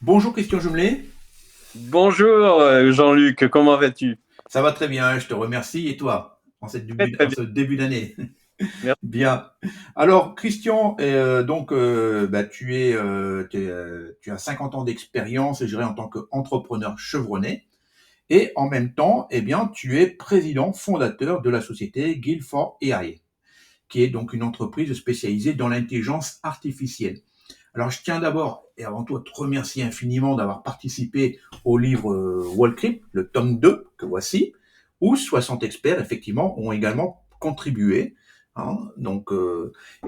Bonjour Christian Jumelet, Bonjour Jean-Luc, comment vas-tu? ça va très bien, je te remercie. Et toi, Très très en bien, ce début d'année? merci. Bien. Alors Christian, tu as 50 ans d'expérience, je dirais, en tant qu'entrepreneur chevronné. Et en même temps, eh bien, tu es président fondateur de la société Guild4 AI, qui est donc une entreprise spécialisée dans l'intelligence artificielle. Alors, je tiens d'abord et avant tout à te remercier infiniment d'avoir participé au livre Wallcrypt, le tome 2 que voici, où 60 experts, effectivement, ont également contribué. Hein,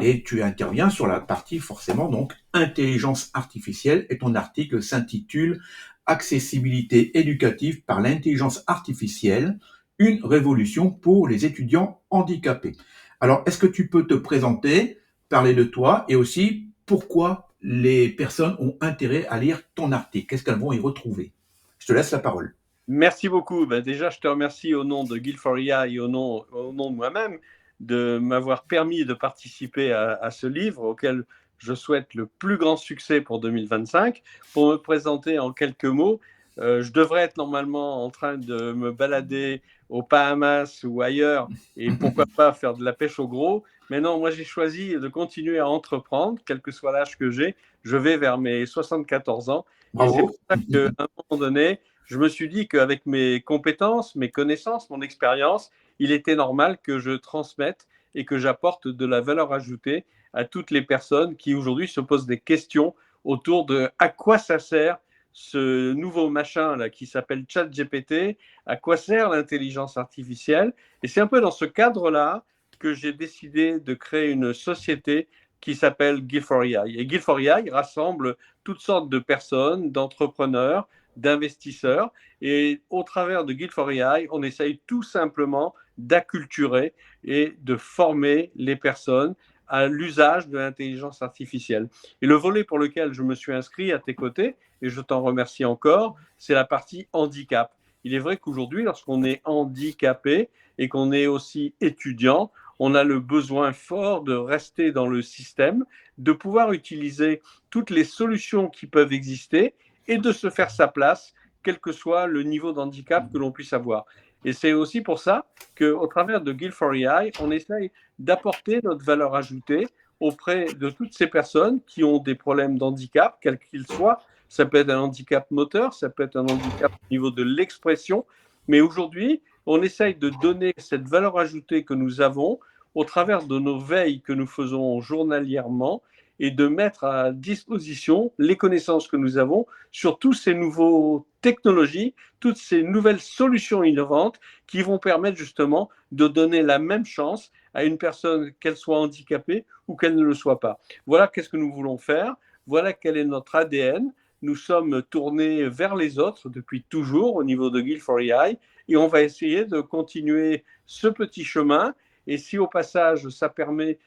et tu interviens sur la partie, forcément, donc, intelligence artificielle, et ton article s'intitule Accessibilité éducative par l'intelligence artificielle, une révolution pour les étudiants handicapés. Alors, est-ce que tu peux te présenter, parler de toi et aussi pourquoi les personnes ont intérêt à lire ton article? Qu'est-ce qu'elles vont y retrouver? Je te laisse la parole. Merci beaucoup. Ben, déjà, je te remercie au nom de Guild4IA et au nom de moi-même de m'avoir permis de participer à ce livre auquel je souhaite le plus grand succès pour 2025. Pour me présenter en quelques mots, je devrais être normalement en train de me balader aux Bahamas ou ailleurs et pourquoi pas faire de la pêche au gros. Mais non, moi j'ai choisi de continuer à entreprendre, quel que soit l'âge que j'ai. Je vais vers mes 74 ans et c'est pour Bravo. ça qu'à un moment donné, je me suis dit qu'avec mes compétences, mes connaissances, mon expérience, il était normal que je transmette et que j'apporte de la valeur ajoutée à toutes les personnes qui aujourd'hui se posent des questions autour de à quoi ça sert ce nouveau machin là qui s'appelle ChatGPT, à quoi sert l'intelligence artificielle. Et c'est un peu dans ce cadre-là que j'ai décidé de créer une société qui s'appelle Guild4AI. Et Guild4AI rassemble toutes sortes de personnes, d'entrepreneurs, d'investisseurs. Et au travers de Guild4AI, on essaye tout simplement d'acculturer et de former les personnes à l'usage de l'intelligence artificielle. Et le volet pour lequel je me suis inscrit à tes côtés, et je t'en remercie encore, c'est la partie handicap. Il est vrai qu'aujourd'hui, lorsqu'on est handicapé et qu'on est aussi étudiant, on a le besoin fort de rester dans le système, de pouvoir utiliser toutes les solutions qui peuvent exister et de se faire sa place, quel que soit le niveau d'handicap que l'on puisse avoir. Et c'est aussi pour ça qu'au travers de Guild4AI, on essaye d'apporter notre valeur ajoutée auprès de toutes ces personnes qui ont des problèmes d'handicap, quels qu'ils soient. Ça peut être un handicap moteur, ça peut être un handicap au niveau de l'expression, mais aujourd'hui, on essaye de donner cette valeur ajoutée que nous avons au travers de nos veilles que nous faisons journalièrement et de mettre à disposition les connaissances que nous avons sur toutes ces nouvelles technologies, toutes ces nouvelles solutions innovantes qui vont permettre justement de donner la même chance à une personne, qu'elle soit handicapée ou qu'elle ne le soit pas. Voilà qu'est-ce que nous voulons faire, voilà quel est notre ADN. Nous sommes tournés vers les autres depuis toujours au niveau de Guild4AI et on va essayer de continuer ce petit chemin. Et si au passage, ça permet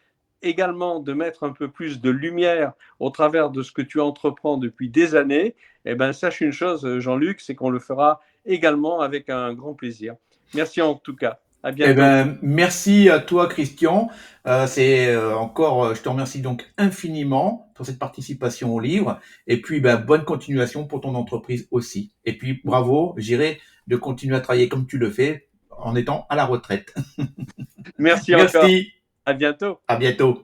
également de mettre un peu plus de lumière au travers de ce que tu entreprends depuis des années, eh ben, sache une chose, Jean-Luc, c'est qu'on le fera également avec un grand plaisir. Merci en tout cas. À Eh bientôt. ben, merci à toi, Christian. Je te remercie donc infiniment pour cette participation au livre. Et puis, ben, bonne continuation pour ton entreprise aussi. Et puis, bravo, j'irai de continuer à travailler comme tu le fais en étant à la retraite. Merci encore. Merci. À bientôt. À bientôt.